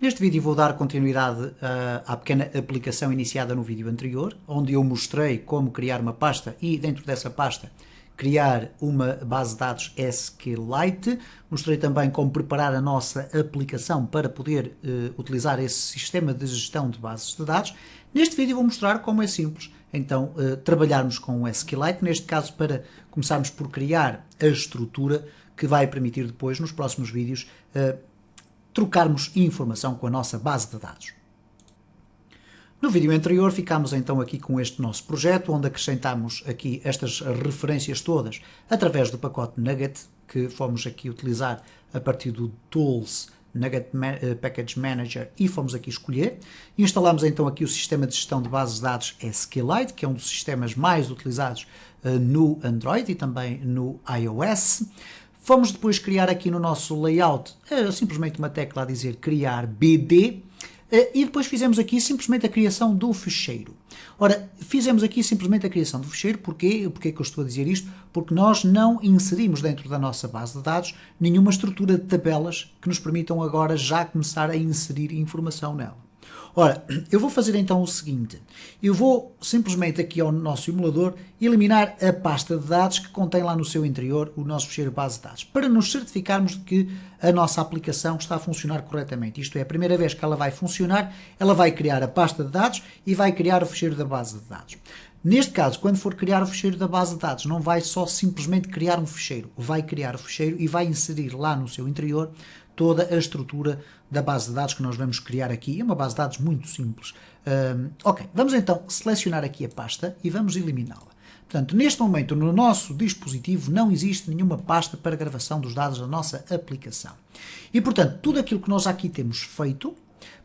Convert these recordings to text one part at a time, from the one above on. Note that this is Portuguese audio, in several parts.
Neste vídeo vou dar continuidade à pequena aplicação iniciada no vídeo anterior, onde eu mostrei como criar uma pasta e dentro dessa pasta criar uma base de dados SQLite. Mostrei também como preparar a nossa aplicação para poder utilizar esse sistema de gestão de bases de dados. Neste vídeo vou mostrar como é simples, então, trabalharmos com o SQLite, neste caso para começarmos por criar a estrutura que vai permitir depois, nos próximos vídeos, trocarmos informação com a nossa base de dados. No vídeo anterior ficámos então aqui com este nosso projeto, onde acrescentámos aqui estas referências todas através do pacote NuGet, que fomos aqui utilizar a partir do Tools NuGet Package Manager e fomos aqui escolher. Instalámos então aqui o sistema de gestão de bases de dados SQLite, que é um dos sistemas mais utilizados no Android e também no iOS. Fomos depois criar aqui no nosso layout simplesmente uma tecla a dizer criar BD e depois fizemos aqui simplesmente a criação do fecheiro. Ora, fizemos aqui simplesmente a criação do fecheiro, porquê? Porquê que eu estou a dizer isto? Porque nós não inserimos dentro da nossa base de dados nenhuma estrutura de tabelas que nos permitam agora já começar a inserir informação nela. Ora, eu vou fazer então o seguinte, eu vou simplesmente aqui ao nosso simulador eliminar a pasta de dados que contém lá no seu interior o nosso fecheiro base de dados, para nos certificarmos de que a nossa aplicação está a funcionar corretamente. Isto é, a primeira vez que ela vai funcionar, ela vai criar a pasta de dados e vai criar o fecheiro da base de dados. Neste caso, quando for criar o fecheiro da base de dados, não vai só simplesmente criar um fecheiro, vai criar o fecheiro e vai inserir lá no seu interior toda a estrutura da base de dados que nós vamos criar aqui. É uma base de dados muito simples. Ok, vamos então selecionar aqui a pasta e vamos eliminá-la. Portanto, neste momento no nosso dispositivo não existe nenhuma pasta para gravação dos dados da nossa aplicação. E portanto, tudo aquilo que nós aqui temos feito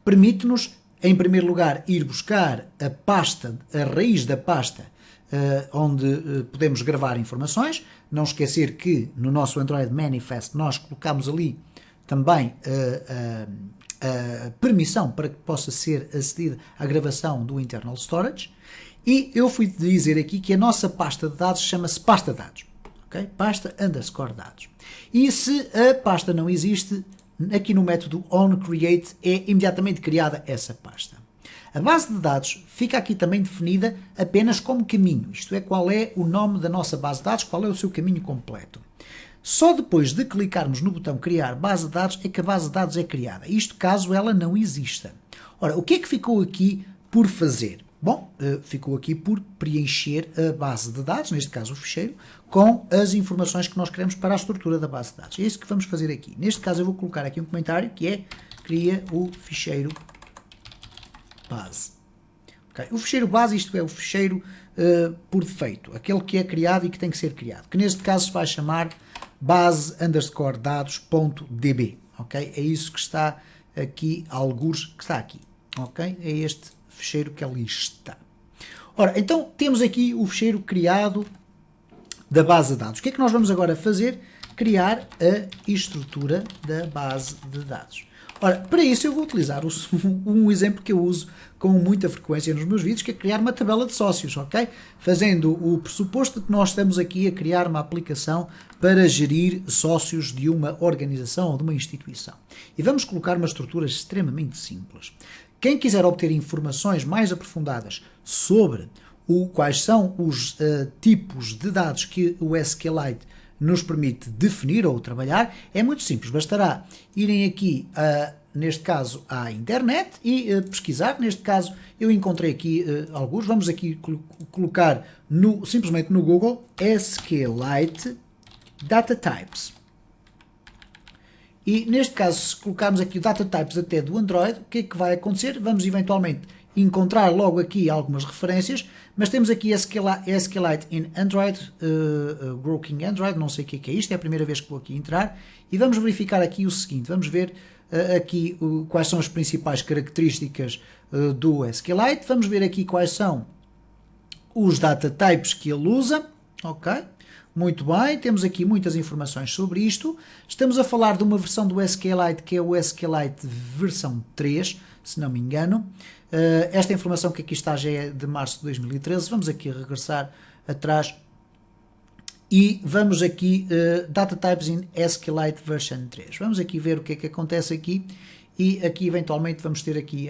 permite-nos, em primeiro lugar, ir buscar a pasta, a raiz da pasta, onde podemos gravar informações. Não esquecer que no nosso Android Manifest nós colocamos ali também a permissão para que possa ser acedida à gravação do Internal Storage. E eu fui dizer aqui que a nossa pasta de dados chama-se pasta dados. Okay? Pasta _ dados. E se a pasta não existe, aqui no método onCreate é imediatamente criada essa pasta. A base de dados fica aqui também definida apenas como caminho, isto é, qual é o nome da nossa base de dados, qual é o seu caminho completo. Só depois de clicarmos no botão criar base de dados é que a base de dados é criada, isto caso ela não exista. Ora, o que é que ficou aqui por fazer? Bom, ficou aqui por preencher a base de dados, neste caso o fecheiro, com as informações que nós queremos para a estrutura da base de dados. É isso que vamos fazer aqui. Neste caso eu vou colocar aqui um comentário que é cria o fecheiro base. Okay. O fecheiro base, isto é o fecheiro por defeito, aquele que é criado e que tem que ser criado, que neste caso se vai chamar base_dados.db. Okay? É isso que está aqui, algures que está aqui. Okay? É este fecheiro que ali está. Ora, então temos aqui o fecheiro criado da base de dados. O que é que nós vamos agora fazer? Criar a estrutura da base de dados. Ora, para isso eu vou utilizar um exemplo que eu uso com muita frequência nos meus vídeos, que é criar uma tabela de sócios, ok? Fazendo o pressuposto de que nós estamos aqui a criar uma aplicação para gerir sócios de uma organização ou de uma instituição. E vamos colocar uma estrutura extremamente simples. Quem quiser obter informações mais aprofundadas sobre quais são os tipos de dados que o SQLite nos permite definir ou trabalhar, é muito simples, bastará irem aqui, neste caso, à internet e pesquisar. Neste caso, eu encontrei aqui alguns, vamos aqui colocar simplesmente no Google SQLite Data Types. E neste caso, se colocarmos aqui o Data Types até do Android, o que é que vai acontecer? Vamos eventualmente encontrar logo aqui algumas referências, mas temos aqui SQLite in Android, Working Android, não sei o que é isto, é a primeira vez que vou aqui entrar, e vamos verificar aqui o seguinte, vamos ver aqui quais são as principais características do SQLite, vamos ver aqui quais são os data types que ele usa, ok? Muito bem, temos aqui muitas informações sobre isto. Estamos a falar de uma versão do SQLite que é o SQLite versão 3, se não me engano. Esta informação que aqui está já é de março de 2013. Vamos aqui regressar atrás e vamos aqui Data Types in SQLite version 3. Vamos aqui ver o que é que acontece aqui e aqui eventualmente vamos ter aqui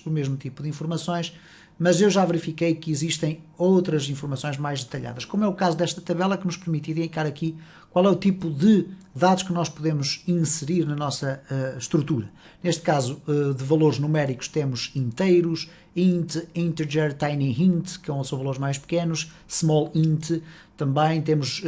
o mesmo tipo de informações, mas eu já verifiquei que existem outras informações mais detalhadas, como é o caso desta tabela que nos permite indicar aqui qual é o tipo de dados que nós podemos inserir na nossa estrutura. Neste caso de valores numéricos temos inteiros, int, integer, tiny int, que são valores mais pequenos, small int, também temos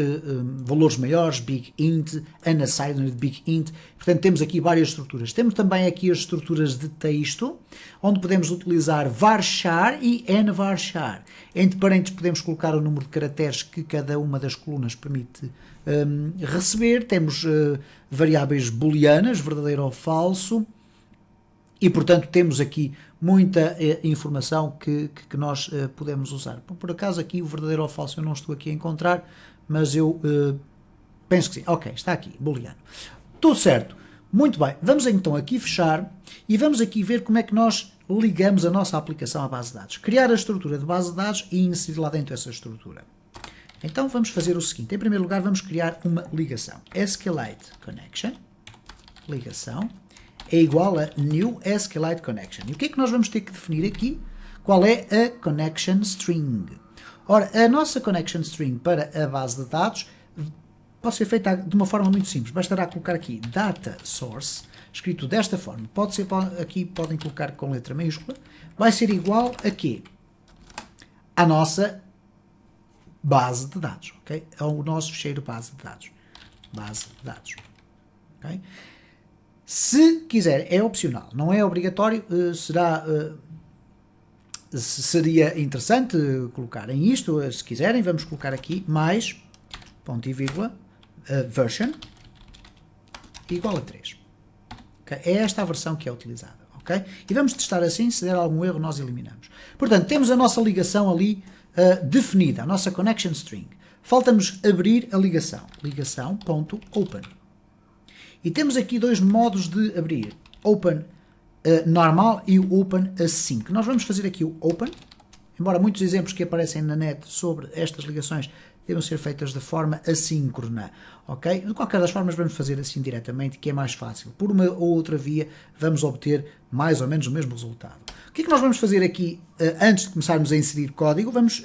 valores maiores, big int, unassigned big int, portanto temos aqui várias estruturas. Temos também aqui as estruturas de texto, onde podemos utilizar varchar e nvarchar. Entre parênteses podemos colocar o número de caracteres que cada uma das colunas permite receber. Temos variáveis booleanas, verdadeiro ou falso, e portanto temos aqui muita informação que nós podemos usar. Por acaso aqui o verdadeiro ou falso eu não estou aqui a encontrar, mas eu penso que sim. Ok, está aqui, booleano. Tudo certo. Muito bem, vamos então aqui fechar e vamos aqui ver como é que nós ligamos a nossa aplicação à base de dados. Criar a estrutura de base de dados e inserir lá dentro essa estrutura. Então vamos fazer o seguinte, em primeiro lugar vamos criar uma ligação. SQLite Connection, ligação, é igual a New SQLite Connection. E o que é que nós vamos ter que definir aqui? Qual é a Connection String? Ora, a nossa Connection String para a base de dados pode ser feita de uma forma muito simples. Bastará colocar aqui Data Source, escrito desta forma. Aqui podem colocar com letra maiúscula. Vai ser igual a quê? À nossa base de dados. Okay? Ao nosso ficheiro base de dados. Base de dados. Okay? Se quiser, é opcional, não é obrigatório, seria interessante colocarem isto, se quiserem, vamos colocar aqui mais, ponto e vírgula, version, igual a 3. Okay? É esta a versão que é utilizada. Okay? E vamos testar assim, se der algum erro nós eliminamos. Portanto, temos a nossa ligação ali definida, a nossa connection string. Falta-nos abrir a ligação, ligação.open. E temos aqui dois modos de abrir, Open normal e o Open Async. Nós vamos fazer aqui o Open, embora muitos exemplos que aparecem na net sobre estas ligações devam ser feitas de forma assíncrona, ok? De qualquer das formas vamos fazer assim diretamente, que é mais fácil. Por uma ou outra via vamos obter mais ou menos o mesmo resultado. O que é que nós vamos fazer aqui, antes de começarmos a inserir código? Vamos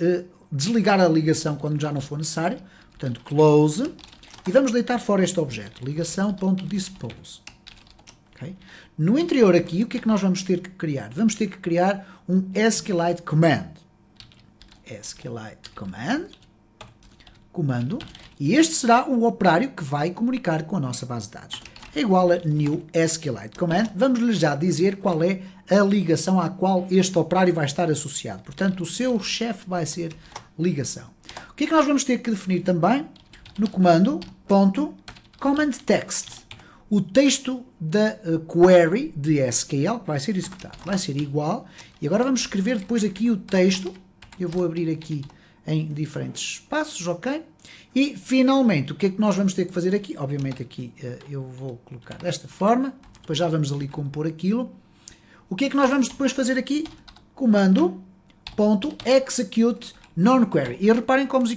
desligar a ligação quando já não for necessário, portanto close, e vamos deitar fora este objeto, ligação.dispose. Okay? No interior aqui, o que é que nós vamos ter que criar? Vamos ter que criar um SQLite command. SQLite command, comando, e este será o operário que vai comunicar com a nossa base de dados. É igual a new SQLite command. Vamos-lhe já dizer qual é a ligação à qual este operário vai estar associado. Portanto, o seu chefe vai ser ligação. O que é que nós vamos ter que definir também? No comando .command text, o texto da query de SQL que vai ser executado. Vai ser igual, e agora vamos escrever depois aqui o texto. Eu vou abrir aqui em diferentes espaços, ok? E finalmente, o que é que nós vamos ter que fazer aqui? Obviamente aqui eu vou colocar desta forma, depois já vamos ali compor aquilo. O que é que nós vamos depois fazer aqui? Comando.execute non-query. E reparem como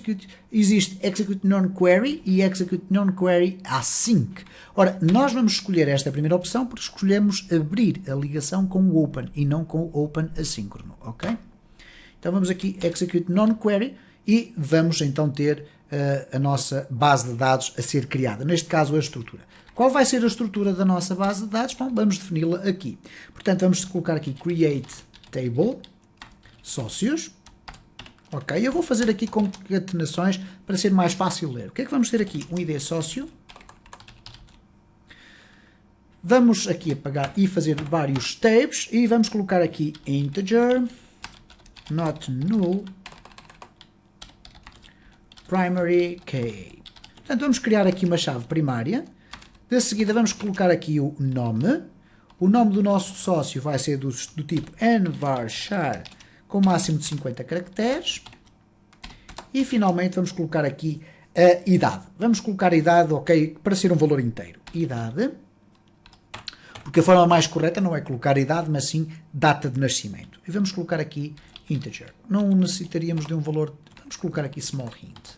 existe execute non-query e execute non-query async. Ora, nós vamos escolher esta primeira opção porque escolhemos abrir a ligação com o open e não com o open assíncrono, ok? Então vamos aqui execute non-query e vamos então ter a nossa base de dados a ser criada. Neste caso a estrutura. Qual vai ser a estrutura da nossa base de dados? Bom, vamos defini-la aqui. Portanto, vamos colocar aqui create table, sócios. Ok, eu vou fazer aqui concatenações para ser mais fácil ler. O que é que vamos ter aqui? Um ID sócio. Vamos aqui apagar e fazer vários tabs e vamos colocar aqui integer, not null, primary key. Portanto, vamos criar aqui uma chave primária. De seguida vamos colocar aqui o nome. O nome do nosso sócio vai ser do tipo nvarchar, com máximo de 50 caracteres. E finalmente vamos colocar aqui a idade. Vamos colocar a idade, ok, para ser um valor inteiro. Idade, porque a forma mais correta não é colocar a idade, mas sim data de nascimento. E vamos colocar aqui integer. Não necessitaríamos de um valor, vamos colocar aqui small int.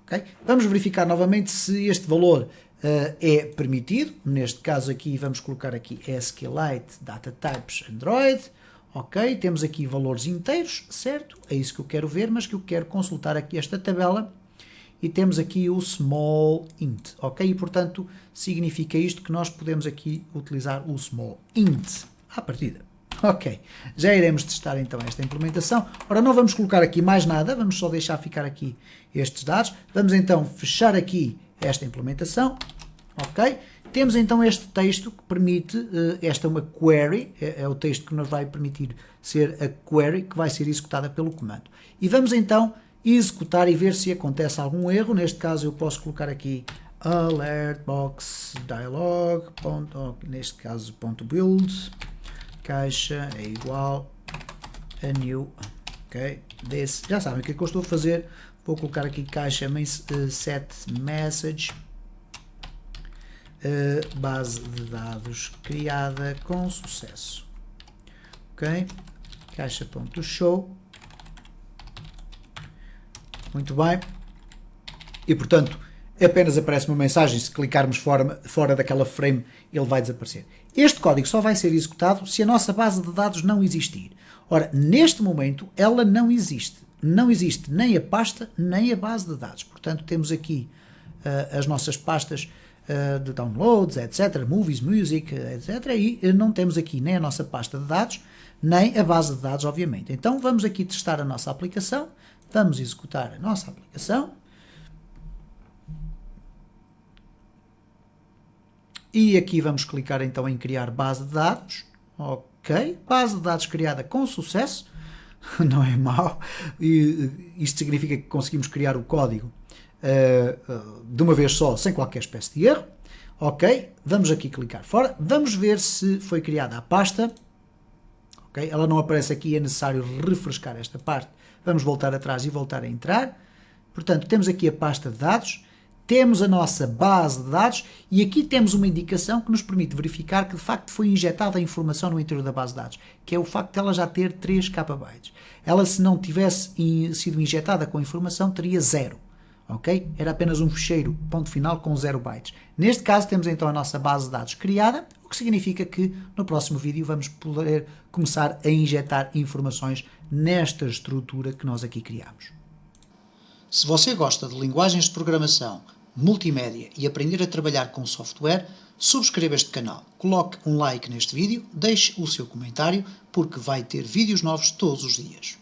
Okay? Vamos verificar novamente se este valor é permitido. Neste caso aqui vamos colocar aqui SQLite Data Types Android. Ok, temos aqui valores inteiros, certo? É isso que eu quero ver, mas que eu quero consultar aqui esta tabela. E temos aqui o small int, ok? E portanto significa isto que nós podemos aqui utilizar o small int à partida. Ok, já iremos testar então esta implementação. Ora, não vamos colocar aqui mais nada, vamos só deixar ficar aqui estes dados. Vamos então fechar aqui esta implementação, ok? Temos então este texto que permite, esta é uma query, é o texto que nos vai permitir ser a query que vai ser executada pelo comando. E vamos então executar e ver se acontece algum erro. Neste caso eu posso colocar aqui alert box dialog, neste caso .build, caixa é igual a new, ok, this, já sabem o que é que eu estou a fazer, vou colocar aqui caixa set message, base de dados criada com sucesso, ok, caixa.show, muito bem, e portanto apenas aparece uma mensagem, se clicarmos fora daquela frame ele vai desaparecer. Este código só vai ser executado se a nossa base de dados não existir. Ora, neste momento ela não existe. Não existe nem a pasta nem a base de dados. Portanto, temos aqui as nossas pastas de downloads, etc., movies, music, etc., e não temos aqui nem a nossa pasta de dados, nem a base de dados, obviamente. Então, vamos aqui testar a nossa aplicação, vamos executar a nossa aplicação, e aqui vamos clicar então em criar base de dados, ok, base de dados criada com sucesso, não é mau, e isto significa que conseguimos criar o código de uma vez só, sem qualquer espécie de erro, ok, vamos aqui clicar fora, vamos ver se foi criada a pasta, ok, ela não aparece aqui, é necessário refrescar esta parte, vamos voltar atrás e voltar a entrar, portanto temos aqui a pasta de dados, temos a nossa base de dados e aqui temos uma indicação que nos permite verificar que de facto foi injetada a informação no interior da base de dados, que é o facto de ela já ter 3 KB. Ela, se não tivesse sido injetada com informação, teria 0. Ok? Era apenas um ficheiro, ponto final, com 0 bytes. Neste caso temos então a nossa base de dados criada, o que significa que no próximo vídeo vamos poder começar a injetar informações nesta estrutura que nós aqui criamos. Se você gosta de linguagens de programação, multimédia e aprender a trabalhar com software, subscreva este canal, coloque um like neste vídeo, deixe o seu comentário, porque vai ter vídeos novos todos os dias.